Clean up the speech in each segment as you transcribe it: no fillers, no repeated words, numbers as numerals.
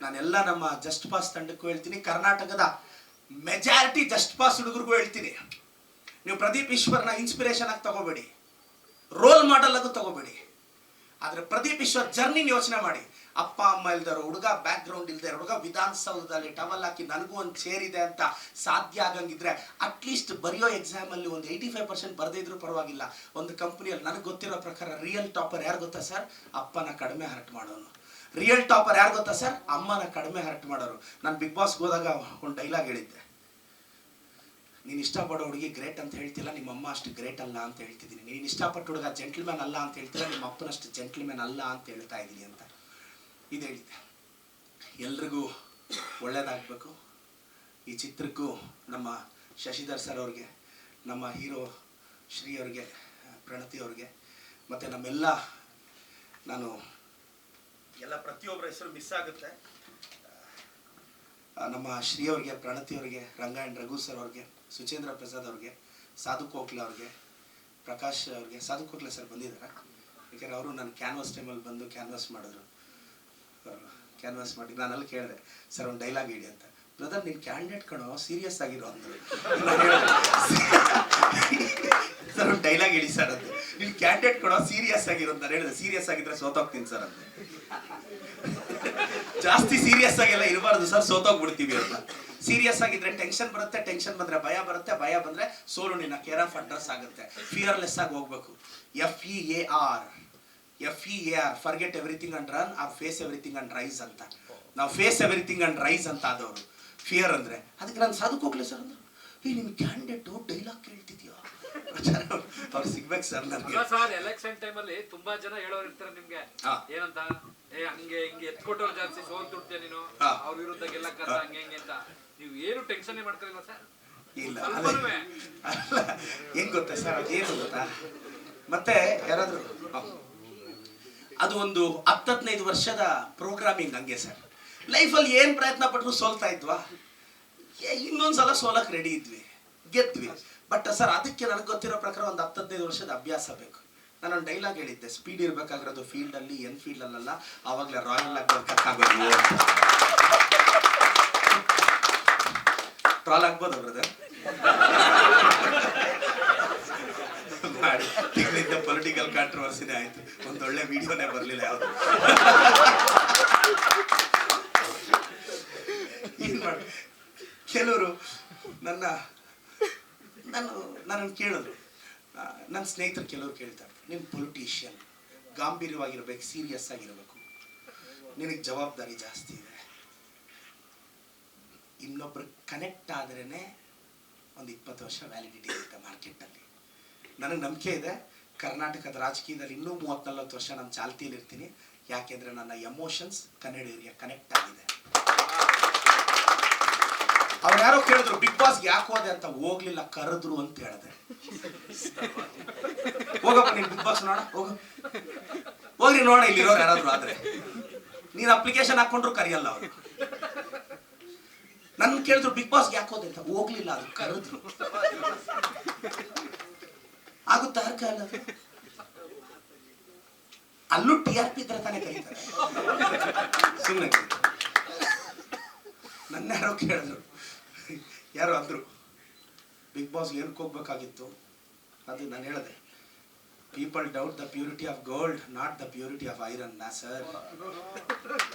ನಾನೆಲ್ಲ ನಮ್ಮ just pass ತಂಡಕ್ಕೂ ಹೇಳ್ತೀನಿ, ಕರ್ನಾಟಕದ ಮೆಜಾರಿಟಿ ಜಸ್ಟ್ ಪಾಸ್ ಹುಡುಗರಿಗೂ ಹೇಳ್ತೀನಿ, ನೀವು ಪ್ರದೀಪ್ ಈಶ್ವರ್ನ ಇನ್ಸ್ಪಿರೇಷನ್ ಆಗಿ ತಗೋಬೇಡಿ, ರೋಲ್ ಮಾಡೆಲ್ ಆಗು ತಗೋಬೇಡಿ. ಆದರೆ ಪ್ರದೀಪ್ ಈಶ್ವರ್ ಜರ್ನಿನ ಯೋಚನೆ ಮಾಡಿ. ಅಪ್ಪ ಅಮ್ಮ ಇಲ್ದಾರ ಹುಡುಗ, ಬ್ಯಾಕ್ ಗ್ರೌಂಡ್ ಇಲ್ದೇ ಹುಡುಗ, ವಿಧಾನಸೌಧದಲ್ಲಿ ಟವಲ್ ಹಾಕಿ ನನಗೂ ಒಂದು ಚೇರ್ ಇದೆ ಅಂತ ಸಾಧ್ಯ ಆಗಂಗಿದ್ರೆ ಅಟ್ಲೀಸ್ಟ್ ಬರೆಯೋ ಎಕ್ಸಾಮಲ್ಲಿ ಒಂದು 85% ಬರೆದಿದ್ರು ಪರವಾಗಿಲ್ಲ. ಒಂದು ಕಂಪ್ನಿಯಲ್ಲಿ ನನಗೆ ಗೊತ್ತಿರೋ ಪ್ರಕಾರ ರಿಯಲ್ ಟಾಪರ್ ಯಾರು ಗೊತ್ತಾ ಸರ್? ಅಪ್ಪನ ಕಡಿಮೆ ಹರ್ಟ್ ಮಾಡೋನು. ರಿಯಲ್ ಟಾಪರ್ ಯಾರು ಗೊತ್ತಾ ಸರ್? ಅಮ್ಮನ ಕಡಿಮೆ ಹರ್ಟ್ ಮಾಡೋರು. ನಾನು ಬಿಗ್ ಬಾಸ್ಗೆ ಹೋದಾಗ ಒಂದು ಡೈಲಾಗ್ ಹೇಳಿದ್ದೆ, ನೀನು ಇಷ್ಟಪಡೋ ಹುಡುಗಿ ಗ್ರೇಟ್ ಅಂತ ಹೇಳ್ತಿಲ್ಲ, ನಿಮ್ಮ ಅಮ್ಮ ಅಷ್ಟು ಗ್ರೇಟ್ ಅಲ್ಲ ಅಂತ ಹೇಳ್ತಿದ್ದೀನಿ. ನೀನು ಇಷ್ಟಪಟ್ಟು ಹುಡುಗ ಜೆಂಟ್ಲ್ಮ್ಯಾನ್ ಅಲ್ಲ ಅಂತ ಹೇಳ್ತಿಲ್ಲ, ನಿಮ್ಮ ಅಪ್ಪನಷ್ಟು ಜೆಂಟ್ಲ್ಮ್ಯಾನ್ ಅಲ್ಲ ಅಂತ ಹೇಳ್ತಾ ಇದ್ದೀನಿ ಅಂತ ಇದು ಹೇಳಿದ್ದೆ. ಎಲ್ರಿಗೂ ಒಳ್ಳೇದಾಗಬೇಕು. ಈ ಚಿತ್ರಕ್ಕೂ ನಮ್ಮ ಶಶಿಧರ್ ಸರ್ ಅವ್ರಿಗೆ, ನಮ್ಮ ಹೀರೋ ಶ್ರೀ ಅವ್ರಿಗೆ, ಪ್ರಣತಿ ಅವ್ರಿಗೆ, ಮತ್ತು ನಮ್ಮೆಲ್ಲ ನಾನು ಎಲ್ಲ ಪ್ರತಿಯೊಬ್ಬರ ಹೆಸರು ಮಿಸ್ ಆಗುತ್ತೆ. ನಮ್ಮ ಶ್ರೀ ಅವ್ರಿಗೆ, ಪ್ರಣತಿ ಅವ್ರಿಗೆ, ರಂಗ ಆ್ಯಂಡ್ ರಘು ಸರ್ ಅವ್ರಿಗೆ, ಸುಚೇಂದ್ರ ಪ್ರಸಾದ್ ಅವ್ರಿಗೆ, ಸಾಧು ಕೋಕ್ಲ ಅವ್ರಿಗೆ, ಪ್ರಕಾಶ್ ಅವ್ರಿಗೆ. ಸಾಧು ಕೋಕ್ಲ ಸರ್ ಬಂದಿದ್ದಾರೆ, ಯಾಕೆಂದರೆ ಅವರು ನನ್ನ ಕ್ಯಾನ್ವಾಸ್ ಟೈಮಲ್ಲಿ ಬಂದು ಕ್ಯಾನ್ವಾಸ್ ಮಾಡಿದ್ರು. ಕ್ಯಾನ್ವಾಸ್ ಮಾಡಿ ನಾನು ಅಲ್ಲಿ ಕೇಳಿದೆ, ಸರ್ ಒಂದು ಡೈಲಾಗ್ ಹೇಳಿ ಅಂತ. ಬ್ರದರ್ ನೀನು ಕ್ಯಾಂಡಿಡೇಟ್ ಕಣೋ, ಸೀರಿಯಸ್ ಆಗಿರೋ ಅಂದರು. ಸರ್ ಒಂದು ಡೈಲಾಗ್ ಹೇಳಿ ಸರ್ ಅಂತ. ನೀನು ಕ್ಯಾಂಡಿಡೇಟ್ ಕಣೋ, ಸೀರಿಯಸ್ ಆಗಿರೋ ಅಂತ ಹೇಳಿದೆ. ಸೀರಿಯಸ್ ಆಗಿದ್ರೆ ಸೋತೋಗ್ತೀನಿ ಸರ್ ಅಂತ. ಜಾಸ್ತಿ ಸೀರಿಯಸ್ ಆಗಿಲ್ಲ ಇರಬಾರ್ದು ಸರ್, ಸೋತೋಗ್ಬಿಡ್ತೀವಿ ಅಂತ. ಸೀರಿಯಸ್ ಆಗಿದ್ರೆ ಟೆನ್ಷನ್ ಬರುತ್ತೆ, ಟೆನ್ಷನ್ ಬಂದರೆ ಭಯ ಬರುತ್ತೆ, ಭಯ ಬಂದರೆ ಸೋಲು ನಿನ್ನ ಕೇರ್ ಆಫ್ ಅಡ್ರೆಸ್ ಆಗುತ್ತೆ. ಫಿಯರ್ಲೆಸ್ ಆಗಿ ಹೋಗ್ಬೇಕು. FEAR forget everything and run, or face everything and rise ಅಂತ. ನಾವು ಫೇಸ್ ಎವ್ರಿಥಿಂಗ್ ಅಂಡ್ ರೈಸ್ ಅಂತ ಆದವರು. ಫಿಯರ್ ಅಂದರೆ ಅದಕ್ಕೆ ನಾನು ಸಾಧುಕ್ ಹೋಗ್ಲಿ ಸರ್ ಅಂದರು. ನಿಮ್ಮ ಕ್ಯಾಂಡಿಡೇಟು ಡೈಲಾಗ್ ಕೇಳ್ತಿದ್ಯಾ? ಅವ್ರು ಸಿಗ್ಬೇಕು ಸರ್ ನನಗೆ. ಸರ್ ಎಲೆಕ್ಷನ್ ಟೈಮಲ್ಲಿ ತುಂಬಾ ಜನ ಹೇಳೋರು ಇರ್ತಾರೆ ನಿಮ್ಗೆ, ಏನಂತ ಹಂಗೆ ಹಿಂಗೆ ಎತ್ಕೊಟ್ಟವ್ರು ಜಾಸ್ತಿ ಸೋಲ್ತುಡ್ತೀಯ ನೀನು, ಅವ್ರ ವಿರುದ್ಧ ಗೆಲ್ಲಕ್ಕ ಹಂಗೆ ಹಿಂಗೆ ಅಂತ. ನೀವು ಏನು ಟೆನ್ಷನ್ ಮಾಡ್ತಾರಿಲ್ಲ ಸರ್? ಇಲ್ಲ, ಹೆಂಗ್ ಗೊತ್ತಾ ಸರ್, ಅದೇನು ಗೊತ್ತಾ, ಮತ್ತೆ ಯಾರಾದ್ರು ಅದು ಒಂದು 10-15 ವರ್ಷದ ಪ್ರೋಗ್ರಾಮಿಂಗ್ ಹಂಗೆ ಸರ್. ಲೈಫಲ್ಲಿ ಏನು ಪ್ರಯತ್ನ ಪಟ್ಟರು ಸೋಲ್ತಾ ಇದ್ವಾ, ಇನ್ನೊಂದ್ಸಲ ಸೋಲಕ್ಕೆ ರೆಡಿ ಇದ್ವಿ, ಗೆದ್ವಿ. ಬಟ್ ಸರ್ ಅದಕ್ಕೆ ನನಗೆ ಗೊತ್ತಿರೋ ಪ್ರಕಾರ ಒಂದು 10-15 ವರ್ಷದ ಅಭ್ಯಾಸ ಬೇಕು. ನಾನೊಂದು ಡೈಲಾಗ್ ಹೇಳಿದ್ದೆ, ಸ್ಪೀಡ್ ಇರಬೇಕಾಗಿರೋದು ಫೀಲ್ಡಲ್ಲಿ, ಫೀಲ್ಡಲ್ಲ, ಆವಾಗಲೇ ರಾಯಲ್ ಆಗಿ ಬರ್ಕಾಗೋದು. ಟ್ರಾಲ್ ಆಗ್ಬೋದು ಬ್ರದರ್ ಮಾಡಿ. ತಿಂಗಳಿಂದ ಪೊಲಿಟಿಕಲ್ ಕಾಂಟ್ರವರ್ಸಿನೇ ಆಯ್ತು, ಒಂದೊಳ್ಳೆ ವಿಡಿಯೋನೇ ಬರಲಿಲ್ಲ ಯಾವುದು. ಏನ್ ಮಾಡಿ ಕೆಲವರು ನನ್ನನ್ನು ಕೇಳಿದ್ರು, ನನ್ನ ಸ್ನೇಹಿತರು ಕೆಲವರು ಕೇಳ್ತಾರೆ, ನೀನು ಪೊಲಿಟಿಷಿಯನ್, ಗಾಂಭೀರ್ಯವಾಗಿರ್ಬೇಕು, ಸೀರಿಯಸ್ ಆಗಿರಬೇಕು, ನಿನಗೆ ಜವಾಬ್ದಾರಿ ಜಾಸ್ತಿ ಇದೆ, ಇನ್ನೊಬ್ರು ಕನೆಕ್ಟ್ ಆದ್ರೇ ಒಂದು 20 ವರ್ಷ ವ್ಯಾಲಿಡಿಟಿ ಇರುತ್ತೆ ಮಾರ್ಕೆಟಲ್ಲಿ. ನನಗೆ ನಂಬಿಕೆ ಇದೆ, ಕರ್ನಾಟಕದ ರಾಜಕೀಯದಲ್ಲಿ ಇನ್ನೂ 30-40 ವರ್ಷ ನಾನು ಚಾಲ್ತಿಯಲ್ಲಿ ಇರ್ತೀನಿ. ಯಾಕೆಂದರೆ ನನ್ನ ಎಮೋಷನ್ಸ್ ಕನ್ನಡಿಗರಿಗೆ ಕನೆಕ್ಟ್ ಆಗಿದೆ. ಅವ್ರು ಯಾರೋ ಕೇಳಿದ್ರು ಬಿಗ್ ಬಾಸ್ಗೆ ಯಾಕೆ ಹೋದೆ ಅಂತ. ಹೋಗ್ಲಿಲ್ಲ, ಕರೆದ್ರು ಅಂತ ಹೇಳಿದೆ. ಹೋಗಪ್ಪ ನೀನು ಬಿಗ್ ಬಾಸ್ ನೋಡ, ಹೋಗ್ರಿ ನೋಡ ಇಲ್ಲಿರೋರು ಯಾರಾದ್ರು ಆದ್ರೆ. ನೀನು ಅಪ್ಲಿಕೇಶನ್ ಹಾಕೊಂಡ್ರು ಕರೆಯಲ್ಲ ಅವರು. ನನ್ನ ಕೇಳಿದ್ರು ಬಿಗ್ ಬಾಸ್ಗೆ ಯಾಕೆ ಹೋದೆ ಅಂತ. ಹೋಗ್ಲಿಲ್ಲ, ಅದು ಕರೆದ್ರು. ಆಗುತ್ತಾ ಅಲ್ಲ, ಅಲ್ಲೂ TRP ತರ ತಾನೇ ಕರೀತಾರೆ. ಸುಮ್ಮನೆ ನನ್ನ ಯಾರೋ ಕೇಳಿದ್ರು, ಯಾರೋ ಅಂದ್ರು ಬಿಗ್ ಬಾಸ್ಗೆ ಏನಕ್ಕೆ ಹೋಗ್ಬೇಕಾಗಿತ್ತು. ಅದು ನಾನು ಹೇಳಿದೆ, people doubt the purity of gold, not the purity of iron. Sir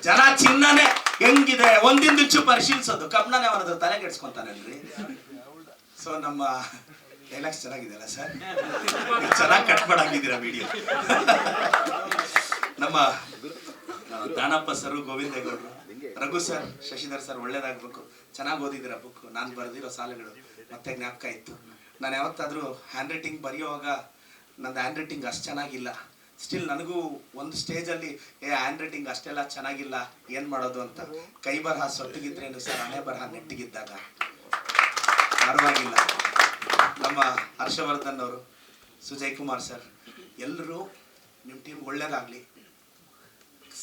ಜನ ಚಿನ್ನನೇ ಹೆಂಗಿದೆ ಒಂದಿಂದಿಚ್ಚು ಪರಿಶೀಲಿಸೋದು, ಕಬ್ಬಣನೇ ಅವನದು ತಲೆ ಕೆಡ್ಸ್ಕೊಂತಾನಲ್ರಿ. ಸೊ ನಮ್ಮ ಡೈಲಾಗ್ಸ್ ಚೆನ್ನಾಗಿದೆಯಲ್ಲ ಸರ್, ಚೆನ್ನಾಗಿ ಕಟ್ ಮಾಡಾಕಿದ್ದೀರಾ ವಿಡಿಯೋ. ನಮ್ಮ ದಾನಪ್ಪ ಸರು, ಗೋವಿಂದೇಗೌಡರು, ರಘು ಸರ್, ಶಶಿಧರ್ ಸರ್ ಒಳ್ಳೇದಾಗಬೇಕು. ಚೆನ್ನಾಗಿ ಓದಿದ್ದೀರ ಬುಕ್. ನಾನು ಬರೆದಿರೋ ಸಾಲುಗಳು ಮತ್ತೆ ಜ್ಞಾಪಕ ಇತ್ತು. ನಾನು ಯಾವತ್ತಾದರೂ ಹ್ಯಾಂಡ್ ರೈಟಿಂಗ್ ಬರೆಯುವಾಗ ನಂದು ಹ್ಯಾಂಡ್ ರೈಟಿಂಗ್ ಅಷ್ಟು ಚೆನ್ನಾಗಿಲ್ಲ. ಸ್ಟಿಲ್ ನನಗೂ ಒಂದು ಸ್ಟೇಜಲ್ಲಿ ಹ್ಯಾಂಡ್ ರೈಟಿಂಗ್ ಅಷ್ಟೆಲ್ಲ ಚೆನ್ನಾಗಿಲ್ಲ, ಏನು ಮಾಡೋದು ಅಂತ. ಕೈ ಬರಹ ಸೊಟ್ಟಿಗಿದ್ರೇನು ಸರ್, ಹಣೆ ಬರಹ ನೆಟ್ಟಿಗಿದ್ದಾಗ ಪರವಾಗಿಲ್ಲ. ನಮ್ಮ ಹರ್ಷವರ್ಧನ್ ಅವರು, ಸುಜಯ್ ಕುಮಾರ್ ಸರ್, ಎಲ್ಲರೂ ನಿಮ್ಮ ಟೀಮ್ ಒಳ್ಳೇದಾಗಲಿ,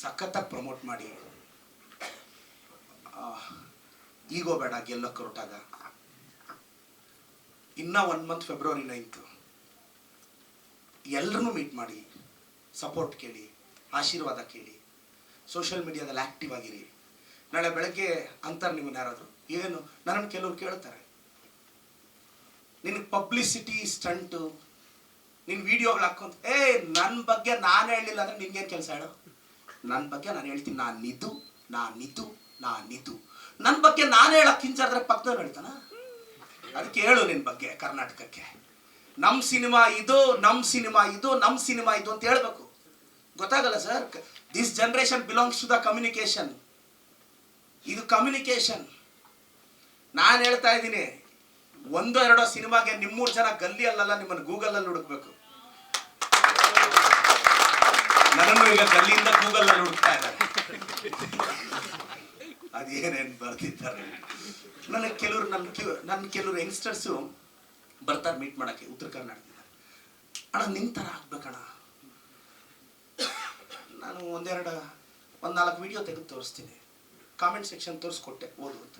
ಸಖತ್ತಾಗಿ ಪ್ರಮೋಟ್ ಮಾಡಿ. ಈಗೋ ಬೇಡ, ಗೆಲ್ಲೋಕೆ ಹೊರಟಾಗ. ಇನ್ನೂ 1 ಮಂತ್, ಫೆಬ್ರವರಿ 9 ಎಲ್ಲರನ್ನೂ ಮೀಟ್ ಮಾಡಿ, ಸಪೋರ್ಟ್ ಕೇಳಿ, ಆಶೀರ್ವಾದ ಕೇಳಿ, ಸೋಷಿಯಲ್ ಮೀಡಿಯಾದಲ್ಲಿ ಆ್ಯಕ್ಟಿವ್ ಆಗಿರಿ. ನಾಳೆ ಬೆಳಗ್ಗೆ ಅಂತಾರೆ ನಿಮ್ಮನ್ನ ಯಾರಾದ್ರು, ಏನು ನನ್ನನ್ನು ಕೆಲವ್ರು ಕೇಳ್ತಾರೆ, ನಿನಗೆ ಪಬ್ಲಿಸಿಟಿ ಸ್ಟಂಟು, ನಿನ್ನ ವಿಡಿಯೋಗಳು ಹಾಕೊಂತ, ನನ್ನ ಬಗ್ಗೆ ನಾನು ಹೇಳಲಿಲ್ಲ ಅಂದ್ರೆ ನಿನ್ಗೇನು ಕೆಲಸ ಹೇಳು? ನನ್ನ ಬಗ್ಗೆ ನಾನು ಹೇಳ್ತೀನಿ, ನಾನಿದು ನನ್ನ ಬಗ್ಗೆ ನಾನು ಹೇಳಕ್ ಹಿಂಜಾದ್ರೆ ಪಕ್ಕದವ್ರು ಹೇಳ್ತಾನ? ಅದಕ್ಕೆ ಹೇಳು ನಿನ್ನ ಬಗ್ಗೆ ಕರ್ನಾಟಕಕ್ಕೆ, ನಮ್ಮ ಸಿನಿಮಾ ಇದು ಅಂತ ಹೇಳ್ಬೇಕು. ಗೊತ್ತಾಗಲ್ಲ sir, this generation belongs to the communication. ಇದು ಕಮ್ಯುನಿಕೇಶನ್. ನಾನು ಹೇಳ್ತಾ ಇದ್ದೀನಿ, 1-2 ಸಿನಿಮಾಗೆ ನಿಮ್ಮೂರು ಜನ ಗಲ್ಲಿ ಅಲ್ಲಲ್ಲ ನಿಮ್ಮನ್ನು ಗೂಗಲಲ್ಲಿ ಹುಡುಕ್ಬೇಕು. ನನ್ನನ್ನು ಈಗ ಗಲ್ಲಿಯಿಂದ ಗೂಗಲಲ್ಲಿ ಹುಡುಕ್ತಾ ಇದ್ದಾರೆ, ಅದೇನೇನು ಬರ್ತಿದ್ದಾರೆ. ನನಗೆ ಕೆಲವರು ಯಂಗ್ಸ್ಟರ್ಸು ಬರ್ತಾರೆ ಮೀಟ್ ಮಾಡೋಕ್ಕೆ ಉತ್ತರ ಕರ್ನಾಟಕದಿಂದ. ಅಣ್ಣ ನಿಮ್ಮ ಥರ ಆಗ್ಬೇಕಣ್ಣ. ನಾನು 1-4 ವಿಡಿಯೋ ತೆಗೆದು ತೋರಿಸ್ತೀನಿ, ಕಾಮೆಂಟ್ ಸೆಕ್ಷನ್ ತೋರಿಸ್ಕೊಟ್ಟೆ, ಓದು ಅಂತ.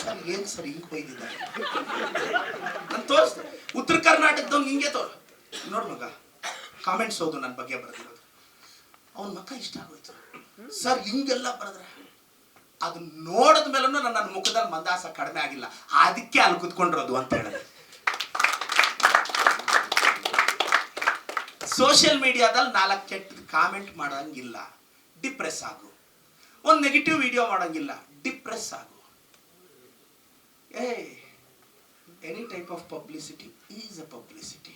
ಸರ್ ಏನು ಸರ್ ಹಿಂಗೆ ಬೈದಿದ್ದಾರೆ? ನಾನು ತೋರಿಸ್ದೆ, ಉತ್ತರ ಕರ್ನಾಟಕದವ್ನು ಹಿಂಗೆ ನೋಡು ಮಗ, ಕಾಮೆಂಟ್ಸ್ ಓದು ನನ್ನ ಬಗ್ಗೆ ಬರೆದಿರೋದು. ಅವನ ಮಕ್ಕ ಇಷ್ಟ ಆಗೋಯ್ತು. ಸರ್ ಹಿಂಗೆಲ್ಲ ಬರೆದ್ರೆ ಅದು ನೋಡಿದ ಮೇಲೂ ನನ್ನ ಮುಖದಲ್ಲಿ ಮಂದಾಸ ಕಡಿಮೆ ಆಗಿಲ್ಲ, ಅದಕ್ಕೆ ಅಲ್ಲಿ ಕುತ್ಕೊಂಡಿರೋದು ಅಂತ ಹೇಳಿದೆ. ಸೋಷಿಯಲ್ ಮೀಡಿಯಾದಲ್ಲಿ 4 ಕೆಟ್ಟ ಕಾಮೆಂಟ್ ಮಾಡೋಂಗಿಲ್ಲ, ಡಿಪ್ರೆಸ್ ಆಗು. ಒಂದು ನೆಗೆಟಿವ್ ವಿಡಿಯೋ ಮಾಡೋಂಗಿಲ್ಲ, ಡಿಪ್ರೆಸ್ ಆಗು. Any type of publicity is a publicity.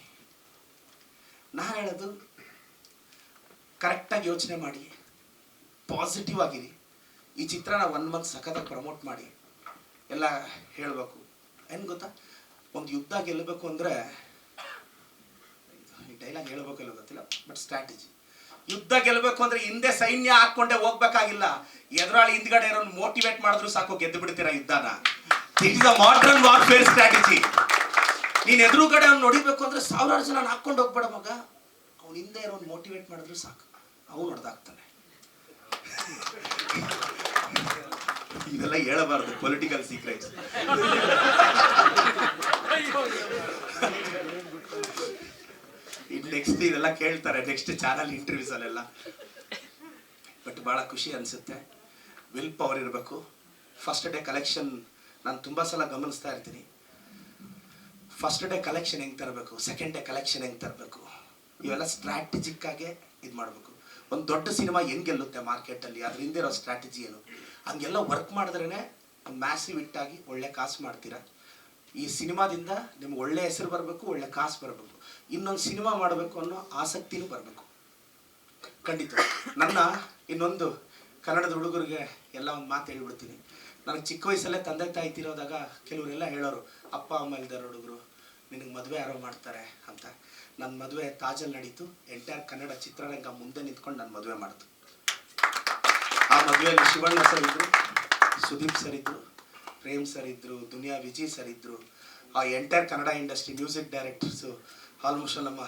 ನಾನು ಹೇಳೋದು, ಕರೆಕ್ಟಾಗಿ ಯೋಚನೆ ಮಾಡಿ, ಪಾಸಿಟಿವ್ ಆಗಿರಿ. ಈ ಚಿತ್ರನ 1 ಮಂತ್ ಸಖತ್ತಾಗಿ ಪ್ರಮೋಟ್ ಮಾಡಿ ಎಲ್ಲ ಹೇಳಬೇಕು. ಏನು ಗೊತ್ತಾ, ಒಂದು ಯುದ್ಧ ಗೆಲ್ಲಬೇಕು ಅಂದರೆ, ಈ ಡೈಲಾಗ್ ಹೇಳಬೇಕಲ್ಲ ಗೊತ್ತಿಲ್ಲ, ಬಟ್ ಸ್ಟ್ರಾಟಜಿ. ಯುದ್ಧ ಗೆಲ್ಲಬೇಕು ಅಂದರೆ ಹಿಂದೆ ಸೈನ್ಯ ಹಾಕ್ಕೊಂಡೆ ಹೋಗ್ಬೇಕಾಗಿಲ್ಲ, ಎದುರಾಳಿ ಹಿಂದ್ಗಡೆ ಇರೋನು ಮೋಟಿವೇಟ್ ಮಾಡಿದ್ರು ಸಾಕು, ಗೆದ್ದು ಬಿಡ್ತೀರಾ ಯುದ್ಧನ. It is a modern warfare strategy. ನೀನು ಎದುರುಗಡೆ ಅವ್ನು ನೋಡಿಬೇಕು ಅಂದರೆ 1000 ಜನ ಹಾಕ್ಕೊಂಡು ಹೋಗ್ಬೇಡ ಮಗ, ಅವ್ನು ಹಿಂದೆ ಇರೋನು ಮೋಟಿವೇಟ್ ಮಾಡಿದ್ರು ಸಾಕು, ಅವನು ಹೊಡೆದಾಗ್ತಾನೆ. ಇದೆಲ್ಲ ಹೇಳಬಾರ್ದು, ಪೊಲಿಟಿಕಲ್ ಸೀಕ್ರೆಟ್ಸ್. ನೆಕ್ಸ್ಟ್ ಇದೆಲ್ಲ ಕೇಳ್ತಾರೆ ನೆಕ್ಸ್ಟ್ ಚಾನಲ್ ಇಂಟರ್ವ್ಯೂಸ್ ಅಲ್ಲೆಲ್ಲ. ಬಟ್ ಭಾಳ ಖುಷಿ ಅನಿಸುತ್ತೆ. ವಿಲ್ ಪವರ್ ಇರಬೇಕು. ಫಸ್ಟ್ ಡೇ ಕಲೆಕ್ಷನ್ ನಾನು ತುಂಬ ಸಲ ಗಮನಿಸ್ತಾ ಇರ್ತೀನಿ. ಫಸ್ಟ್ ಡೇ ಕಲೆಕ್ಷನ್ ಹೆಂಗೆ ತರಬೇಕು, ಸೆಕೆಂಡ್ ಡೇ ಕಲೆಕ್ಷನ್ ಹೆಂಗೆ ತರಬೇಕು, ಇವೆಲ್ಲ ಸ್ಟ್ರಾಟಜಿಕ್ ಆಗೇ ಇದು ಮಾಡಬೇಕು. ಒಂದು ದೊಡ್ಡ ಸಿನಿಮಾ ಹೆಂಗೆ ಗೆಲ್ಲುತ್ತೆ ಮಾರ್ಕೆಟಲ್ಲಿ, ಅದ್ರ ಹಿಂದೆ ಇರೋ ಸ್ಟ್ರಾಟಜಿ ಏನು, ಹಂಗೆಲ್ಲ ವರ್ಕ್ ಮಾಡಿದ್ರೇ ಒಂದು ಮ್ಯಾಸಿವ್ ಹಿಟ್ಟಾಗಿ ಒಳ್ಳೆ ಕಾಸು ಮಾಡ್ತೀರಾ. ಈ ಸಿನಿಮಾದಿಂದ ನಿಮ್ಗೆ ಒಳ್ಳೆ ಹೆಸರು ಬರಬೇಕು, ಒಳ್ಳೆ ಕಾಸು ಬರಬೇಕು, ಇನ್ನೊಂದು ಸಿನಿಮಾ ಮಾಡಬೇಕು ಅನ್ನೋ ಆಸಕ್ತಿನೂ ಬರಬೇಕು. ಖಂಡಿತ. ನನ್ನ ಇನ್ನೊಂದು ಕನ್ನಡದ ಹುಡುಗರಿಗೆ ಎಲ್ಲ ಒಂದು ಮಾತು ಹೇಳ್ಬಿಡ್ತೀನಿ. ನನಗೆ ಚಿಕ್ಕ ವಯಸ್ಸಲ್ಲೇ ತಂದೆ ತಾಯಿ ತೀರೋದಾಗ ಕೆಲವರೆಲ್ಲ ಹೇಳೋರು, ಅಪ್ಪ ಅಮ್ಮ ಇಲ್ದಾರ ಹುಡುಗರು ನಿನಗೆ ಮದುವೆ ಯಾರೋ ಮಾಡ್ತಾರೆ ಅಂತ. ನನ್ನ ಮದುವೆ ತಾಜಲ್ಲಿ ನಡೀತು. ಎಂಟೈರ್ ಕನ್ನಡ ಚಿತ್ರರಂಗ ಮುಂದೆ ನಿಂತ್ಕೊಂಡು ನನ್ನ ಮದುವೆ ಮಾಡಿತು. ಆ ಮದುವೆಯಲ್ಲಿ ಶಿವಣ್ಣ ಸರ್ ಇದ್ದರು, ಸುದೀಪ್ ಸರ್ ಇದ್ದರು, ಪ್ರೇಮ್ ಸರ್ ಇದ್ದರು, ದುನಿಯಾ ವಿಜಯ್ ಸರ್ ಇದ್ದರು. ಆ entire Kannada industry music directors almost ನಮ್ಮ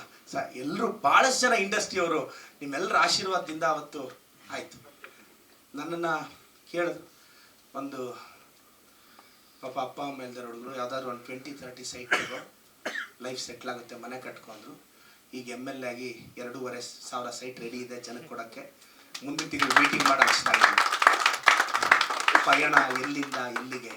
ಎಲ್ಲರೂ ಭಾಳಷ್ಟು ಜನ ಇಂಡಸ್ಟ್ರಿಯವರು ನಿಮ್ಮೆಲ್ಲರ ಆಶೀರ್ವಾದದಿಂದ ಅವತ್ತು ಆಯಿತು. ನನ್ನನ್ನು ಕೇಳಿದ್ರು, ಒಂದು ಪಾಪ ಅಪ್ಪ ಅಮ್ಮ ಇಲ್ದಾರ ಹುಡುಗರು ಯಾವುದಾದ್ರು ಒಂದು 20-30 ಸೈಟ್ ಲೈಫ್ ಸೆಟ್ಲ್ ಆಗುತ್ತೆ, ಮನೆ ಕಟ್ಕೊಂಡ್ರು. ಈಗ MLA ಆಗಿ 2,500 ಸೈಟ್ ರೆಡಿ ಇದೆ ಜನಕ್ಕೆ ಕೊಡೋಕ್ಕೆ. ಮುಂದಿನ ತಿಂಗಳು ಮೀಟಿಂಗ್ ಮಾಡೋಕ್ಕೆ ಪಯಣ ಎಲ್ಲಿಂದ ಎಲ್ಲಿಗೆ